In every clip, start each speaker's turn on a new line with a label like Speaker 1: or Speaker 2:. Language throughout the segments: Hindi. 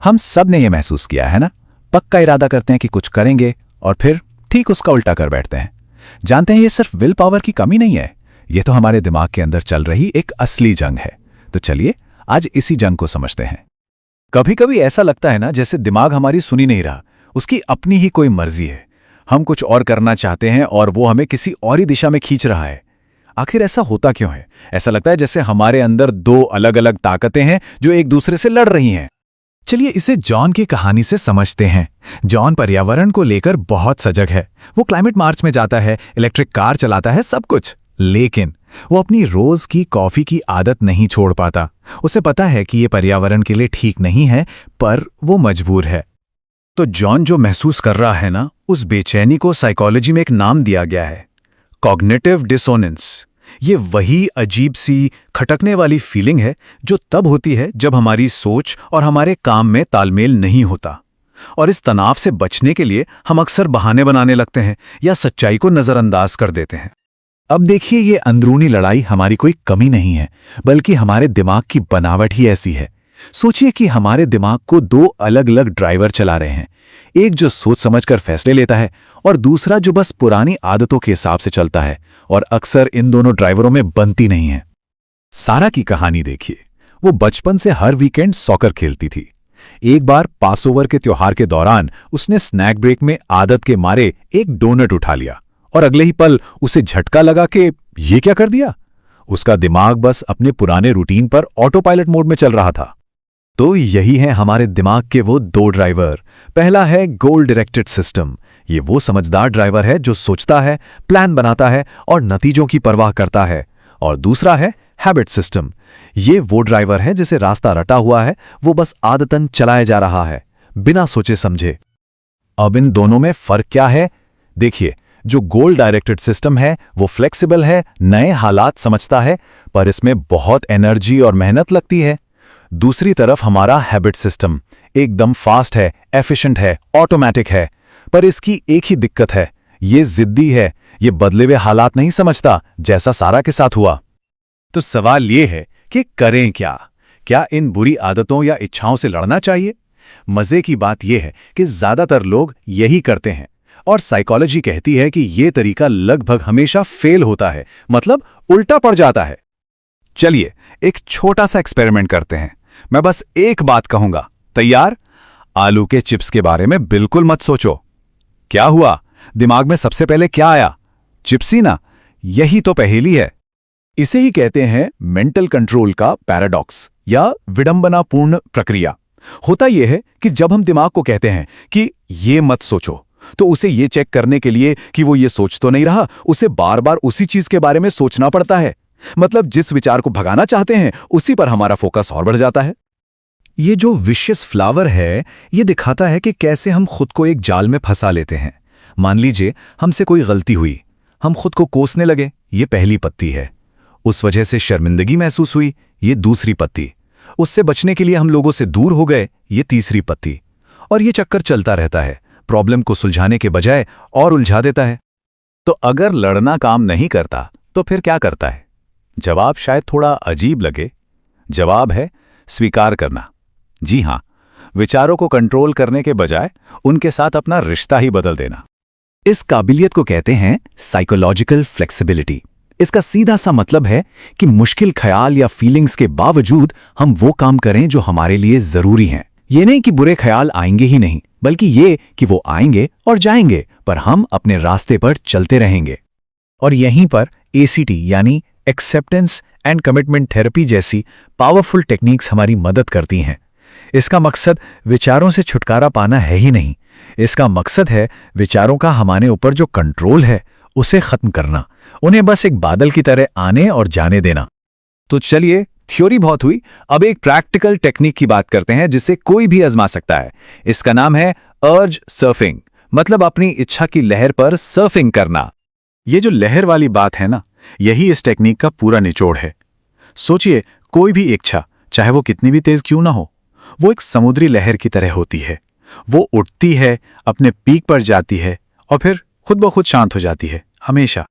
Speaker 1: हम सब ने यह महसूस किया है ना, पक्का इरादा करते हैं कि कुछ करेंगे और फिर ठीक उसका उल्टा कर बैठते हैं। जानते हैं ये सिर्फ विल पावर की कमी नहीं है, ये तो हमारे दिमाग के अंदर चल रही एक असली जंग है। तो चलिए आज इसी जंग को समझते हैं। कभी कभी ऐसा लगता है ना जैसे दिमाग हमारी सुनी नहीं रहा, उसकी अपनी ही कोई मर्जी है। हम कुछ और करना चाहते हैं और वो हमें किसी और ही दिशा में खींच रहा है। आखिर ऐसा होता क्यों है? ऐसा लगता है जैसे हमारे अंदर दो अलग अलग ताकतें हैं जो एक दूसरे से लड़ रही हैं। चलिए इसे जॉन की कहानी से समझते हैं। जॉन पर्यावरण को लेकर बहुत सजग है। वो क्लाइमेट मार्च में जाता है, इलेक्ट्रिक कार चलाता है, सब कुछ। लेकिन वो अपनी रोज की कॉफी की आदत नहीं छोड़ पाता। उसे पता है कि ये पर्यावरण के लिए ठीक नहीं है, पर वो मजबूर है। तो जॉन जो महसूस कर रहा है ना, उस बेचैनी को साइकोलॉजी में एक नाम दिया गया है, कॉग्निटिव डिसोनेंस। ये वही अजीब सी खटकने वाली फीलिंग है जो तब होती है जब हमारी सोच और हमारे काम में तालमेल नहीं होता। और इस तनाव से बचने के लिए हम अक्सर बहाने बनाने लगते हैं या सच्चाई को नजरअंदाज कर देते हैं। अब देखिए, ये अंदरूनी लड़ाई हमारी कोई कमी नहीं है, बल्कि हमारे दिमाग की बनावट ही ऐसी है। सोचिए कि हमारे दिमाग को दो अलग अलग ड्राइवर चला रहे हैं, एक जो सोच समझकर फैसले लेता है और दूसरा जो बस पुरानी आदतों के हिसाब से चलता है, और अक्सर इन दोनों ड्राइवरों में बनती नहीं है। सारा की कहानी देखिए। वो बचपन से हर वीकेंड सॉकर खेलती थी। एक बार पासओवर के त्योहार के दौरान उसने स्नैक ब्रेक में आदत के मारे एक डोनट उठा लिया और अगले ही पल उसे झटका लगा कि ये क्या कर दिया। उसका दिमाग बस अपने पुराने रूटीन पर ऑटो पायलट मोड में चल रहा था। तो यही है हमारे दिमाग के वो दो ड्राइवर। पहला है गोल डायरेक्टेड सिस्टम। ये वो समझदार ड्राइवर है जो सोचता है, प्लान बनाता है और नतीजों की परवाह करता है। और दूसरा है हैबिट सिस्टम। ये वो ड्राइवर है जिसे रास्ता रटा हुआ है, वो बस आदतन चलाया जा रहा है बिना सोचे समझे। अब इन दोनों में फर्क क्या है? देखिए, जो गोल डायरेक्टेड सिस्टम है वो फ्लेक्सिबल है, नए हालात समझता है, पर इसमें बहुत एनर्जी और मेहनत लगती है। दूसरी तरफ हमारा हैबिट सिस्टम एकदम फास्ट है, एफिशिएंट है, ऑटोमेटिक है, पर इसकी एक ही दिक्कत है, ये जिद्दी है। ये बदले हुए हालात नहीं समझता, जैसा सारा के साथ हुआ। तो सवाल ये है कि करें क्या? क्या इन बुरी आदतों या इच्छाओं से लड़ना चाहिए? मजे की बात यह है कि ज्यादातर लोग यही करते हैं, और साइकोलॉजी कहती है कि यह तरीका लगभग हमेशा फेल होता है, मतलब उल्टा पड़ जाता है। चलिए एक छोटा सा एक्सपेरिमेंट करते हैं। मैं बस एक बात कहूंगा, तैयार? आलू के चिप्स के बारे में बिल्कुल मत सोचो। क्या हुआ? दिमाग में सबसे पहले क्या आया? चिप्स ही ना? यही तो पहेली है। इसे ही कहते हैं मेंटल कंट्रोल का पैराडॉक्स या विडंबनापूर्ण प्रक्रिया। होता यह है कि जब हम दिमाग को कहते हैं कि ये मत सोचो, तो उसे ये चेक करने के लिए कि वो ये सोच तो नहीं रहा, उसे बार बार उसी चीज के बारे में सोचना पड़ता है। मतलब जिस विचार को भगाना चाहते हैं उसी पर हमारा फोकस और बढ़ जाता है। ये जो विशियस फ्लावर है, ये दिखाता है कि कैसे हम खुद को एक जाल में फंसा लेते हैं। मान लीजिए हमसे कोई गलती हुई, हम खुद को कोसने लगे, ये पहली पत्ती है। उस वजह से शर्मिंदगी महसूस हुई, ये दूसरी पत्ती। उससे बचने के लिए हम लोगों से दूर हो गए, ये तीसरी पत्ती। और ये चक्कर चलता रहता है, प्रॉब्लम को सुलझाने के बजाय और उलझा देता है। तो अगर लड़ना काम नहीं करता तो फिर क्या करता है? जवाब शायद थोड़ा अजीब लगे। जवाब है स्वीकार करना। जी हां, विचारों को कंट्रोल करने के बजाय उनके साथ अपना रिश्ता ही बदल देना। इस काबिलियत को कहते हैं साइकोलॉजिकल फ्लेक्सिबिलिटी। इसका सीधा सा मतलब है कि मुश्किल ख्याल या फीलिंग्स के बावजूद हम वो काम करें जो हमारे लिए जरूरी हैं। ये नहीं कि बुरे ख्याल आएंगे ही नहीं, बल्कि ये कि वो आएंगे और जाएंगे, पर हम अपने रास्ते पर चलते रहेंगे। और यहीं पर ACT यानी एक्सेप्टेंस एंड कमिटमेंट थेरेपी जैसी पावरफुल टेक्निक्स हमारी मदद करती हैं। इसका मकसद विचारों से छुटकारा पाना है ही नहीं, इसका मकसद है विचारों का हमारे ऊपर जो कंट्रोल है उसे खत्म करना, उन्हें बस एक बादल की तरह आने और जाने देना। तो चलिए, थ्योरी बहुत हुई, अब एक प्रैक्टिकल टेक्निक की बात करते हैं जिसे कोई भी आजमा सकता है। इसका नाम है अर्ज सर्फिंग, मतलब अपनी इच्छा की लहर पर सर्फिंग करना। ये जो लहर वाली बात है ना, यही इस टेक्निक का पूरा निचोड़ है। सोचिए, कोई भी इच्छा, चाहे वो कितनी भी तेज क्यों ना हो, वो एक समुद्री लहर की तरह होती है। वो उठती है, अपने पीक पर जाती है और फिर खुद ब खुद शांत हो जाती है, हमेशा।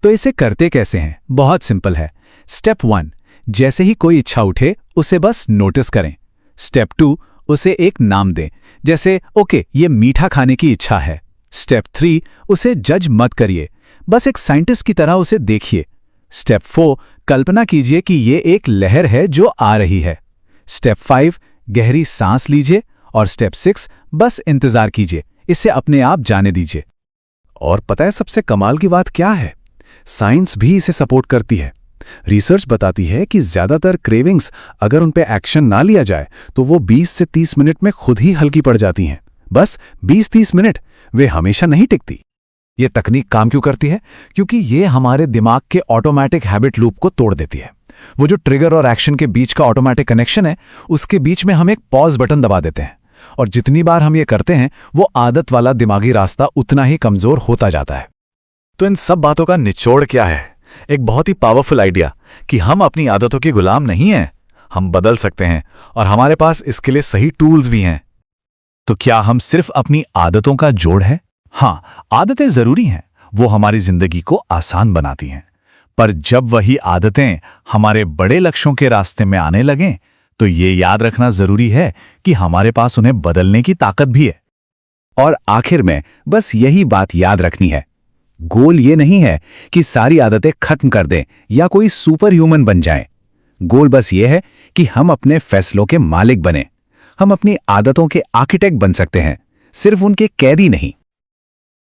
Speaker 1: तो इसे करते कैसे हैं? बहुत सिंपल है। स्टेप 1, जैसे ही कोई इच्छा उठे उसे बस नोटिस करें। स्टेप 2, उसे एक नाम दें, जैसे ओके ये मीठा खाने की इच्छा है। स्टेप 3, उसे जज मत करिए, बस एक साइंटिस्ट की तरह उसे देखिए। स्टेप 4, कल्पना कीजिए कि ये एक लहर है जो आ रही है। स्टेप 5, गहरी सांस लीजिए। और स्टेप 6, बस इंतजार कीजिए, इसे अपने आप जाने दीजिए। और पता है सबसे कमाल की बात क्या है? साइंस भी इसे सपोर्ट करती है। रिसर्च बताती है कि ज्यादातर क्रेविंग्स अगर उन पे एक्शन ना लिया जाए तो वो 20 से 30 मिनट में खुद ही हल्की पड़ जाती हैं। बस 20-30 मिनट, वे हमेशा नहीं टिकती। ये तकनीक काम क्यों करती है? क्योंकि ये हमारे दिमाग के ऑटोमेटिक हैबिट लूप को तोड़ देती है। वो जो ट्रिगर और एक्शन के बीच का ऑटोमेटिक कनेक्शन है, उसके बीच में हम एक पॉज बटन दबा देते हैं, और जितनी बार हम ये करते हैं वो आदत वाला दिमागी रास्ता उतना ही कमजोर होता जाता है। तो इन सब बातों का निचोड़ क्या है? एक बहुत ही पावरफुल आइडिया कि हम अपनी आदतों के गुलाम नहीं हैं, हम बदल सकते हैं, और हमारे पास इसके लिए सही टूल्स भी हैं। तो क्या हम सिर्फ अपनी आदतों का जोड़ है? हाँ, आदतें जरूरी हैं, वो हमारी जिंदगी को आसान बनाती हैं। पर जब वही आदतें हमारे बड़े लक्ष्यों के रास्ते में आने लगें, तो ये याद रखना जरूरी है कि हमारे पास उन्हें बदलने की ताकत भी है। और आखिर में बस यही बात याद रखनी है, गोल ये नहीं है कि सारी आदतें खत्म कर दें या कोई सुपर ह्यूमन बन जाएं। गोल बस ये है कि हम अपने फैसलों के मालिक बने। हम अपनी आदतों के आर्किटेक्ट बन सकते हैं, सिर्फ उनके कैदी नहीं।